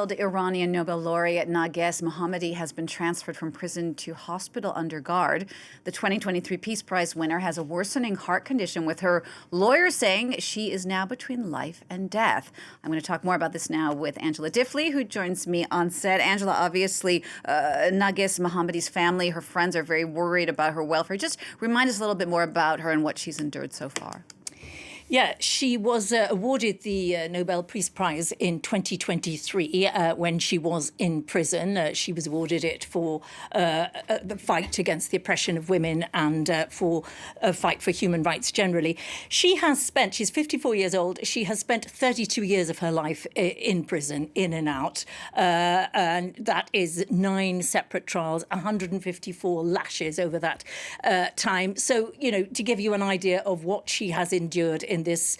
exiled Iranian Nobel laureate Narges Mohammadi has been transferred from prison to hospital under guard. The 2023 Peace Prize winner has a worsening heart condition, with her lawyer saying she is now between life and death. I'm going to talk more about this now with Angela Diffley, who joins me on set. Angela, obviously, Narges Mohammadi's family, her friends are very worried about her welfare. Just remind us a little bit more about her and what she's endured so far. Yeah, she was awarded the Nobel Peace Prize in 2023 when she was in prison. She was awarded it for the fight against the oppression of women and for a fight for human rights generally. She's 54 years old. She has spent 32 years of her life in prison, in and out. And that is 9 separate trials, 154 lashes over that time. So, to give you an idea of what she has endured in this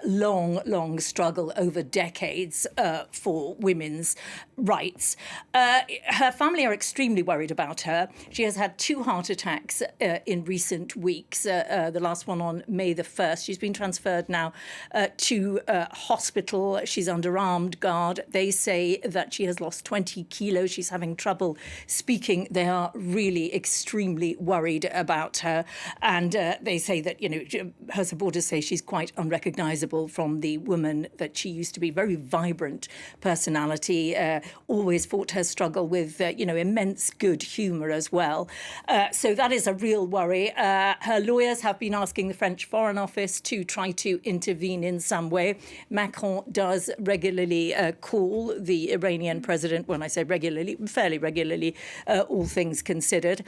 long struggle over decades for women's rights. Her family are extremely worried about her. She has had 2 heart attacks in recent weeks, the last one on May the 1st. She's been transferred now to hospital. She's under armed guard. They say that she has lost 20 kilos. She's having trouble speaking. They are really extremely worried about her. And they say that, her supporters say she's quite unrecognizable from the woman that she used to be. Very vibrant personality, always fought her struggle with, immense good humor as well. So that is a real worry. Her lawyers have been asking the French Foreign Office to try to intervene in some way. Macron does regularly call the Iranian president, when I say regularly, fairly regularly, all things considered.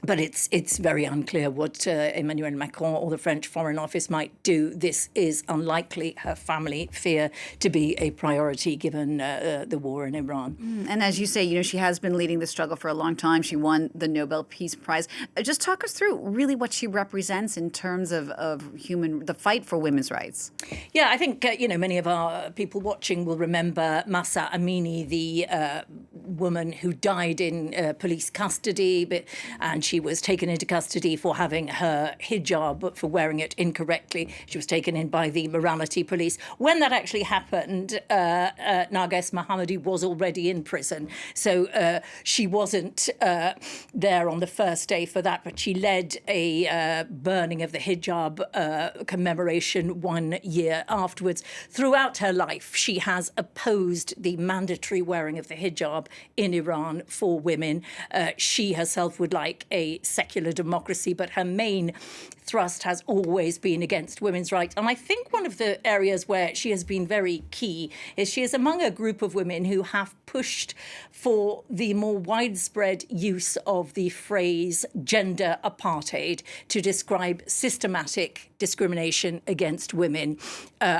But it's very unclear what Emmanuel Macron or the French Foreign Office might do. This is unlikely, her family fear, to be a priority given the war in Iran. And as you say, she has been leading the struggle for a long time. She won the Nobel Peace Prize. Just talk us through really what she represents in terms of the fight for women's rights. Yeah, I think, many of our people watching will remember Mahsa Amini, the woman who died in police custody, and she was taken into custody for having her hijab, for wearing it incorrectly. She was taken in by the morality police. When that actually happened, Narges Mohammadi was already in prison. So she wasn't there on the first day for that, but she led a burning of the hijab commemoration 1 year afterwards. Throughout her life, she has opposed the mandatory wearing of the hijab in Iran for women. She herself would like a secular democracy, but her main thrust has always been against women's rights. And I think one of the areas where she has been very key is she is among a group of women who have pushed for the more widespread use of the phrase gender apartheid to describe systematic discrimination against women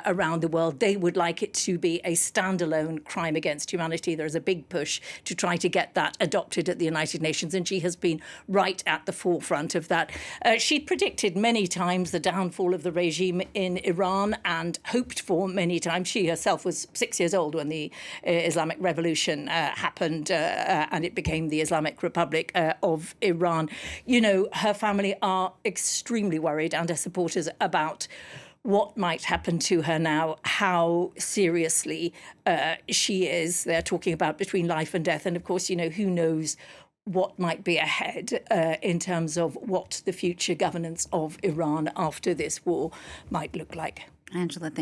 around the world. They would like it to be a standalone crime against humanity. There is a big push to try to get that adopted at the United Nations, and she has been right at the forefront of that. She predicted many times the downfall of the regime in Iran and hoped for many times. She herself was 6 years old when the Islamic Revolution happened and it became the Islamic Republic of Iran. Her family are extremely worried, and her supporters, about what might happen to her now, how seriously she is. They're talking about between life and death. And of course, who knows what might be ahead in terms of what the future governance of Iran after this war might look like. Angela, thank you.